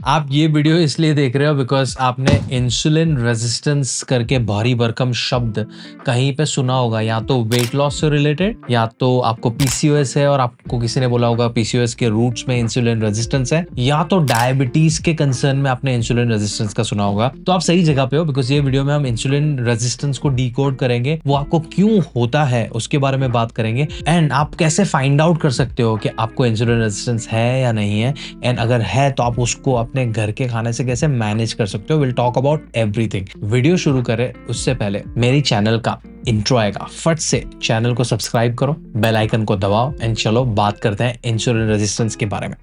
आप ये वीडियो इसलिए देख रहे हो बिकॉज आपने इंसुलिन रेजिस्टेंस करके भारी भरकम शब्द कहीं पे सुना होगा, या तो वेट लॉस से रिलेटेड, या तो आपको पीसीओएस है और आपको किसी ने बोला होगा पीसीओएस के रूट्स में इंसुलिन रेजिस्टेंस है, या तो डायबिटीज के कंसर्न में आपने इंसुलिन रेजिस्टेंस का सुना होगा। तो आप सही जगह पे हो, बिकॉज ये वीडियो में हम इंसुलिन रेजिस्टेंस को डिकोड करेंगे, वो आपको क्यों होता है उसके बारे में बात करेंगे, एंड आप कैसे फाइंड आउट कर सकते हो कि आपको इंसुलिन रेजिस्टेंस है या नहीं है, एंड अगर है तो आप उसको अपने घर के खाने से कैसे मैनेज कर सकते हो। Will talk about everything. Video शुरू करें उससे पहले मेरी चैनल का इंट्रो आएगा, फट से चैनल को सब्सक्राइब करो, बेल आइकन को दबाओ, एंड चलो बात करते हैं इंसुलिन रेजिस्टेंस के बारे में।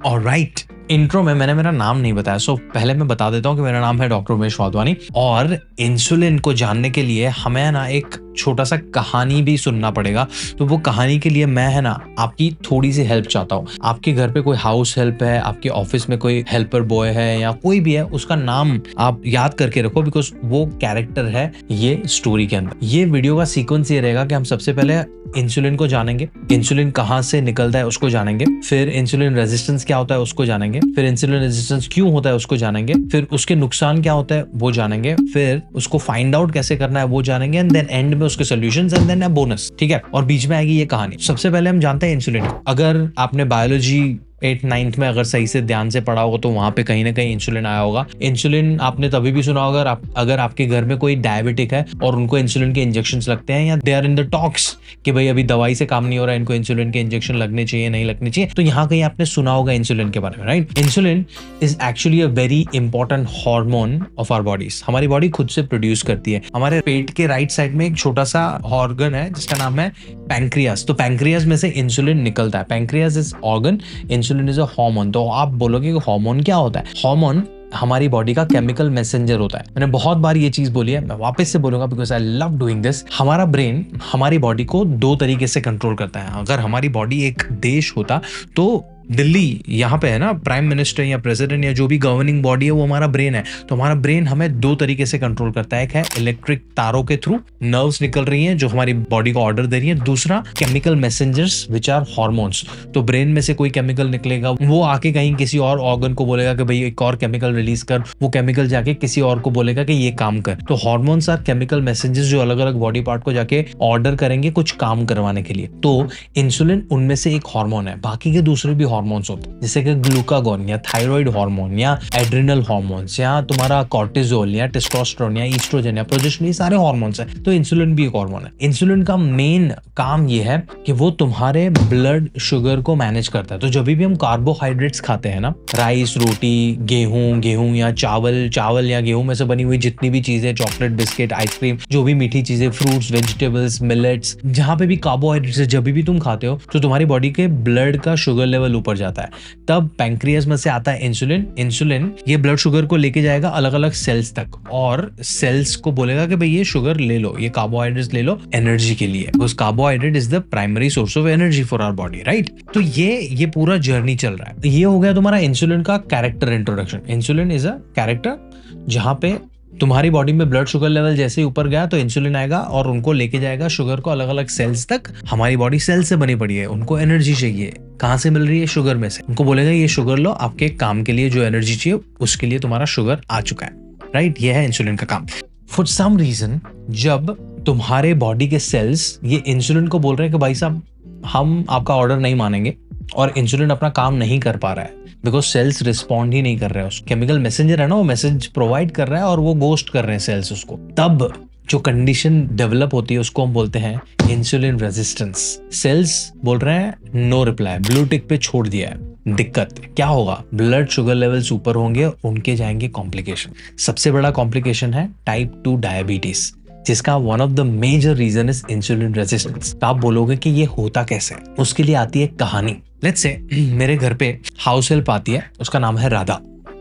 ऑलराइट, इंट्रो में मैंने मेरा नाम नहीं बताया, सो पहले मैं बता देता हूँ कि मेरा नाम है डॉक्टर उमेश वाधवानी, और इंसुलिन को जानने के लिए हमें ना एक छोटा सा कहानी भी सुनना पड़ेगा। तो वो कहानी के लिए मैं आपकी थोड़ी सी हेल्प चाहता हूँ। आपके घर पे कोई हाउस हेल्प है, आपके ऑफिस में कोई हेल्पर बॉय है, या कोई भी है, उसका नाम आप याद करके रखो, बिकॉज वो कैरेक्टर है ये स्टोरी के अंदर। ये वीडियो का सीक्वेंस ये रहेगा कि हम सबसे पहले इंसुलिन को जानेंगे, इंसुलिन कहाँ से निकलता है उसको जानेंगे, फिर इंसुलिन रेजिस्टेंस क्या होता है उसको जानेंगे, फिर इंसुलिन रेजिस्टेंस क्यों होता है उसको जानेंगे, फिर उसके नुकसान क्या होता है वो जानेंगे, फिर उसको फाइंड आउट कैसे करना है वो जानेंगे, एंड देन एंड में उसके सॉल्यूशंस, एंड देन बोनस। ठीक है, और बीच में आएगी ये कहानी। सबसे पहले हम जानते हैं इंसुलिन को। अगर आपने बायोलॉजी 8th-9th में अगर सही से ध्यान से पढ़ा होगा तो वहां पे कहीं ना कहीं इंसुलिन आया होगा। इंसुलिन आपने तभी भी सुना होगा अगर आपके घर में कोई डायबिटिक है और उनको इंसुलिन के इंजेक्शंस लगते हैं, या they are in the talks कि भाई अभी दवाई से काम नहीं हो रहा है, इनको इंसुलिन के इंजेक्शन लगने चाहिए, नहीं लगने चाहिए, तो यहाँ कहीं आपने सुना होगा इंसुलिन के बारे में, right. Insulin is actually a very important hormone of our bodies. हमारी बॉडी खुद से प्रोड्यूस करती है। हमारे पेट के राइट साइड में एक छोटा सा ऑर्गन है जिसका नाम है पैंक्रियास। तो पैंक्रियास में से इंसुलिन निकलता है। Pancreas is organ, insulin is a hormone. तो आप बोलोगे कि हार्मोन क्या होता है? हार्मोन हमारी बॉडी का केमिकल मैसेंजर होता है। मैंने बहुत बार ये चीज बोली है, मैं वापस से बोलूंगा because I love doing this. हमारा ब्रेन हमारी बॉडी को 2 तरीके से कंट्रोल करता है। अगर हमारी बॉडी एक देश होता तो दिल्ली यहाँ पे है ना, प्राइम मिनिस्टर या प्रेसिडेंट या जो भी गवर्निंग बॉडी है वो हमारा ब्रेन है। तो हमारा ब्रेन हमें 2 तरीके से कंट्रोल करता है। एक है इलेक्ट्रिक तारों के थ्रू, नर्व्स निकल रही हैं जो हमारी बॉडी को ऑर्डर दे रही है। दूसरा chemical messengers which are hormones. तो ब्रेन में से कोई केमिकल निकलेगा, वो आके कहीं किसी और ऑर्गन को बोलेगा कि भाई एक और केमिकल रिलीज कर, वो केमिकल जाके किसी और को बोलेगा कि ये काम कर। तो हॉर्मोन्स आर केमिकल मैसेंजर्स जो अलग अलग बॉडी पार्ट को जाके ऑर्डर करेंगे कुछ काम करवाने के लिए। तो इंसुलिन उनमें से एक हार्मोन है। बाकी के दूसरे भी हार्मोन्स होते हैं, जैसे कि ग्लूकागोन या थायराइड हार्मोन या एड्रिनल हार्मोन्स या तुम्हारा कॉर्टिजोल या टेस्टोस्टेरोन या ईस्ट्रोजन या प्रोजेस्टेरोन, ये सारे हार्मोन्स हैं। तो इंसुलिन भी एक हार्मोन है। इंसुलिन का मेन काम ये है कि वो तुम्हारे ब्लड शुगर को मैनेज करता है। तो जब भी हम कार्बोहाइड्रेट्स खाते हैं ना, राइस, रोटी, गेहूं या चावल या गेहूं में से बनी हुई जितनी भी चीजें, चॉकलेट, बिस्किट, आइसक्रीम, जो भी मीठी चीजें, फ्रूट्स, वेजिटेबल्स, मिलेट्स, जहां पे भी कार्बोहाइड्रेट्स जब भी तुम खाते हो तो तुम्हारी बॉडी के ब्लड का शुगर लेवल ऊपर जाता है। तब पैंक्रियास में से आता है इंसुलिन। इंसुलिन ये ब्लड शुगर को लेके जाएगा अलग अलग सेल्स तक, और सेल्स को बोलेगा कि भाई ये शुगर ले लो, ये कार्बोहाइड्रेट्स ले लो एनर्जी के लिए, because carbohydrate is the primary source of energy for our body, right. तो ये पूरा जर्नी चल रहा है। ये हो गया तुम्हारा इंसुलिन का character introduction. Insulin is a character जहां पे तुम्हारी बॉडी में ब्लड शुगर लेवल जैसे ही ऊपर गया तो इंसुलिन आएगा और उनको लेके जाएगा शुगर को अलग अलग सेल्स तक। हमारी बॉडी सेल से बनी पड़ी है, उनको एनर्जी चाहिए। कहां से मिल रही है? शुगर में से। उनको बोलेगा ये शुगर लो, आपके काम के लिए जो एनर्जी चाहिए उसके लिए तुम्हारा शुगर आ चुका है, राइट। ये है इंसुलिन का काम। फॉर सम रीजन जब तुम्हारे बॉडी के सेल्स ये इंसुलिन को बोल रहे हैं कि भाई साहब हम आपका ऑर्डर नहीं मानेंगे, और इंसुलिन अपना काम नहीं कर पा रहा है बिकॉज सेल्स रिस्पॉन्ड ही नहीं कर रहे हैं। उस केमिकल मैसेंजर है ना, वो मैसेज प्रोवाइड कर रहा है और वो गोस्ट कर रहे हैं सेल्स उसको। तब जो कंडीशन डेवलप होती है उसको हम बोलते हैं इंसुलिन रेजिस्टेंस। सेल्स बोल रहे हैं नो रिप्लाई, ब्लू टिक पे छोड़ दिया है। दिक्कत क्या होगा? ब्लड शुगर लेवल्स ऊपर होंगे, उनके जाएंगे कॉम्प्लिकेशन। सबसे बड़ा कॉम्प्लिकेशन है टाइप 2 डायबिटीज, जिसका one of the major reason is insulin resistance. तो आप बोलोगे कि ये होता कैसे? उसके लिए आती है कहानी। लेट्स से मेरे घर पे हाउस हेल्प आती है, उसका नाम है राधा।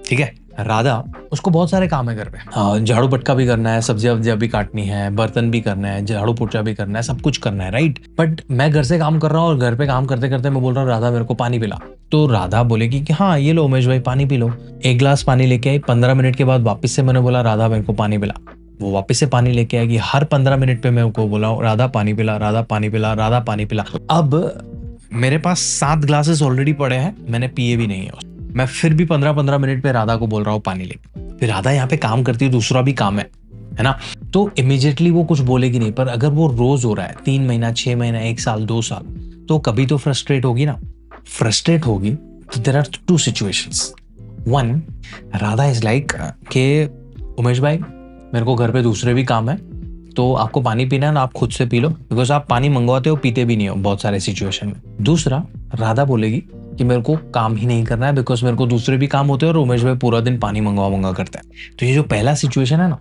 ठीक है, राधा, उसको बहुत सारे काम है घर पे। हाँ, झाड़ू पटका भी करना है, सब्जियां भी काटनी है, बर्तन भी करना है, झाड़ू पोछा भी करना है, सब कुछ करना है, राइट। बट मैं घर से काम कर रहा हूँ और घर पे काम करते करते मैं बोल रहा हूँ राधा मेरे को पानी पिला। तो राधा बोलेगी कि हाँ ये लो उमेश भाई पानी पी लो। 1 गिलास पानी लेके आई। 15 मिनट के बाद वापस से मैंने बोला राधा मेरे को पानी पिला। वो वापस से पानी लेके आएगी। हर 15 मिनट पे मैं उनको बोला राधा पानी पिला, राधा पानी पिला, राधा पानी पिला। अब मेरे पास 7 ग्लासेस ऑलरेडी पड़े हैं, मैंने पिए भी नहीं है। मैं फिर भी 15-15 मिनट पे राधा को बोल रहा हूँ पानी ले। फिर राधा यहाँ पे काम करती है, दूसरा भी काम है ना। तो इमीडिएटली वो कुछ बोलेगी नहीं, पर अगर वो रोज हो रहा है 3 महीना, 6 महीना, 1 साल, 2 साल, तो कभी तो फ्रस्ट्रेट होगी ना। फ्रस्ट्रेट होगी तो there are 2 situations. One, Radha is like के उमेश भाई मेरे को घर पे दूसरे भी काम है, तो आपको पानी पीना है ना, आप खुद से पी लो, बिकॉज आप पानी मंगवाते हो, पीते भी नहीं हो बहुत सारे सिचुएशन में। दूसरा, राधा बोलेगी कि मेरे को काम ही नहीं करना है, बिकॉज मेरे को दूसरे भी काम होते हैं और उमेश भाई पूरा दिन पानी मंगवा करता है। तो ये जो पहला सिचुएशन है ना,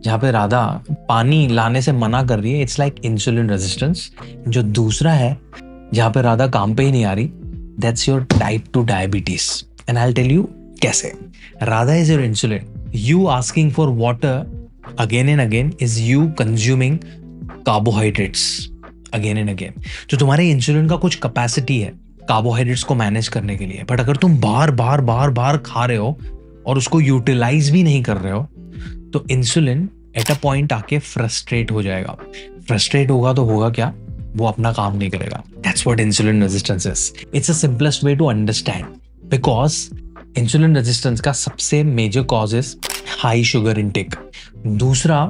जहाँ पे राधा पानी लाने से मना कर रही है, इट्स लाइक इंसुलिन रेजिस्टेंस। जो दूसरा है जहाँ पे राधा काम पे ही नहीं आ रही, that's your type 2 diabetes. And I will tell you कैसे। Radha is your insulin, you asking for water again and again is you consuming carbohydrates again and again। तो तुम्हारे इंसुलिन का कुछ कैपेसिटी है कार्बोहाइड्रेट्स को मैनेज करने के लिए, बट अगर तुम बार बार खा रहे हो और उसको यूटिलाइज भी नहीं कर रहे हो, तो इंसुलिन एट अ पॉइंट आके फ्रस्ट्रेट हो जाएगा। फ्रस्ट्रेट होगा तो होगा क्या, वो अपना काम नहीं करेगा। That's what insulin resistance is. It's a simplest way to understand, because insulin resistance का सबसे major cause is high sugar intake. दूसरा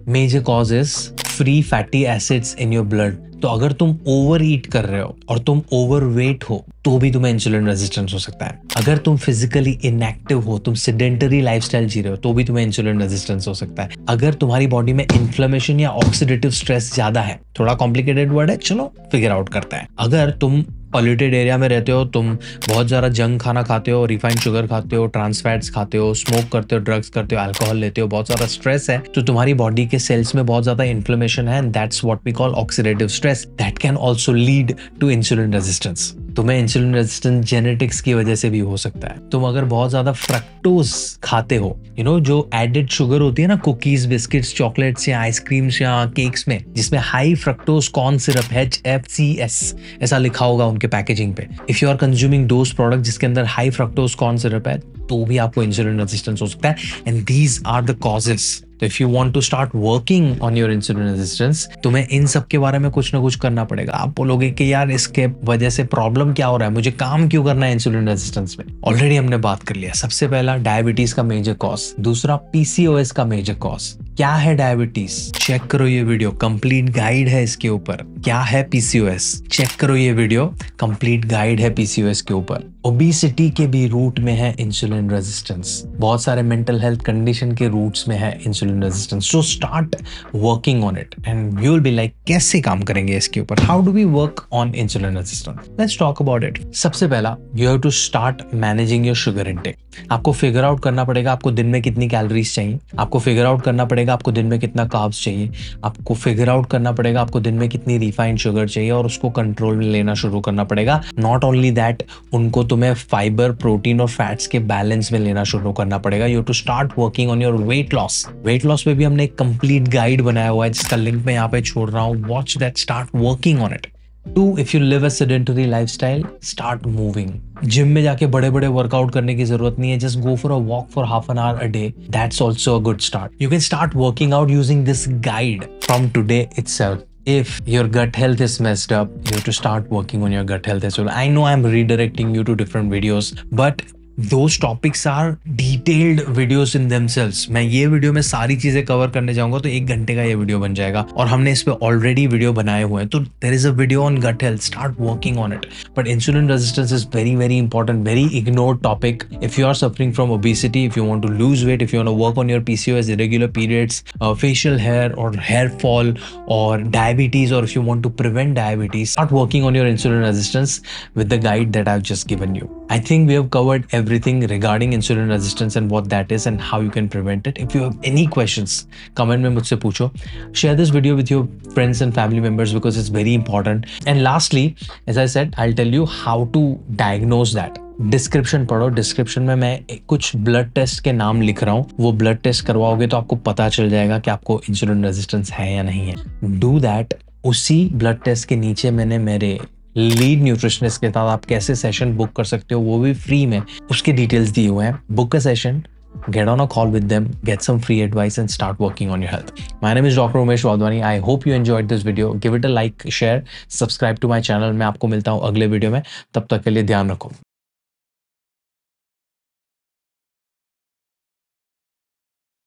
major cause is free fatty acids in your blood. तो अगर तुम ओवर ईट कर रहे हो और तुम ओवर वेट हो, तो भी तुम्हें इंसुलिन रेजिस्टेंस हो सकता है। अगर तुम फिजिकली इनएक्टिव हो, तुम सेडेंटरी लाइफस्टाइल जी रहे हो, तो भी तुम्हें इंसुलिन रेजिस्टेंस हो सकता है। अगर तुम्हारी बॉडी में इन्फ्लेमेशन या ऑक्सीडेटिव स्ट्रेस ज्यादा है, थोड़ा कॉम्प्लिकेटेड वर्ड है, चलो फिगर आउट करता है। अगर तुम पॉल्यूटेड एरिया में रहते हो, तुम बहुत ज़्यादा जंक खाना खाते हो, रिफाइंड शुगर खाते हो, ट्रांस फैट्स खाते हो, स्मोक करते हो, ड्रग्स करते हो, अल्कोहल लेते हो, बहुत सारा स्ट्रेस है, तो तुम्हारी बॉडी के सेल्स में बहुत ज़्यादा इन्फ्लेमेशन है, and that's what we call oxidative stress. That can also lead to insulin resistance. तुम्हें इंसुलिन रेजिस्टेंस जेनेटिक्स की वजह से भी हो सकता है। तुम अगर बहुत ज्यादा फ्रक्टोज खाते हो, जो एडेड शुगर होती है ना, कुकीज, बिस्किट्स, चॉकलेट्स या आइसक्रीम्स या केक्स में, जिसमें high fructose corn syrup HFCS ऐसा लिखा होगा उनके पैकेजिंग पे, if you are consuming those product जिसके अंदर हाई फ्रक्टोज कॉर्न सिरप है, तो भी आपको इंसुलिन रेजिस्टेंस हो सकता है। And these are the causes. तो if you want to start working on your insulin resistance, तुम्हें इन सब के बारे में कुछ ना कुछ करना पड़ेगा। आप बोलोगे कि यार इसके वजह से प्रॉब्लम क्या हो रहा है, मुझे काम क्यों करना है इंसुलिन रेजिस्टेंस में। ऑलरेडी हमने बात कर लिया। सबसे पहला डायबिटीज का मेजर कॉज, दूसरा PCOS का मेजर कॉज। क्या है डायबिटीज, चेक करो ये वीडियो, कंप्लीट गाइड है इसके ऊपर। क्या है PCOS, चेक करो ये वीडियो, कंप्लीट गाइड है PCOS के ऊपर। ओबेसिटी के भी रूट में है इंसुलिन रेजिस्टेंस, बहुत सारे मेंटल हेल्थ कंडीशन के रूट्स में है insulin resistance. So start working on it and you will be like, कैसे काम करेंगे इसके ऊपर, how do we work on insulin resistance. Let's talk about it. सबसे पहला, you have to start managing your sugar intake. आपको figure out करना पड़ेगा आपको दिन में कितनी कैलोरीज चाहिए, आपको फिगर आउट करना पड़ेगा आपको दिन में कितना कार्ब्स चाहिए, आपको फिगर आउट करना पड़ेगा आपको दिन में कितनी रिफाइंड शुगर चाहिए, और उसको कंट्रोल में लेना शुरू करना पड़ेगा। नॉट ओनली दैट, उनको तुम्हें फाइबर, प्रोटीन और फैट्स के बैलेंस में लेना शुरू करना पड़ेगा। You to start working on your weight loss. Weight loss पे भी हमने एक कंप्लीट गाइड बनाया हुआ है, जिसका लिंक मैं यहाँ पे छोड़ रहा हूँ। Watch that, start working on it. 2, if you live a sedentary lifestyle, start moving. Gym में जाके बड़े बड़े वर्कआउट करने की जरूरत नहीं है, just go for a walk for half an hour a day. That's also a good start. You can start working out using this guide from today itself. If your gut health is messed up, you have to start working on your gut health as well. I know I'm redirecting you to different videos, but those topics are detailed videos in themselves. मैं ये video में सारी चीजें cover करने जाऊंगा तो 1 घंटे का ये वीडियो बन जाएगा, और हमने इस पे ऑलरेडी वीडियो बनाए हुए हैं। तो there is a video on gut health, start working on it. But insulin resistance is very very important, very ignored topic. If you are suffering from obesity, if you want to lose weight, if you want to work on your PCOS, irregular periods, facial hair or hair fall, or diabetes, or if you want to prevent diabetes, start working on your insulin resistance with the guide that I've just given you. I think we have covered everything regarding insulin resistance and what that is and how you can prevent it. If you have any questions, comment में मुझसे पूछो. Share this video with your friends and family members because it's very important. And lastly, as I said, I'll tell you how to diagnose that. Description पढ़ो, description में मैं कुछ blood test के नाम लिख रहा हूँ, वो ब्लड टेस्ट करवाओगे तो आपको पता चल जाएगा कि आपको इंसुलिन रेजिस्टेंस है या नहीं है। Do that. उसी ब्लड टेस्ट के नीचे मैंने मेरे लीड न्यूट्रिशनिस्ट के साथ आप कैसे सेशन बुक कर सकते हो, वो भी फ्री में, उसके डिटेल्स दिए हुए हैं। Book a session, get on a call with them, get some free advice and start working on your health. My name is Dr. Umesh Wadhwani. I hope you enjoyed this video. Give it a like, share, subscribe to my channel. मैं आपको मिलता हूँ अगले video में. तब तक के लिए ध्यान रखो.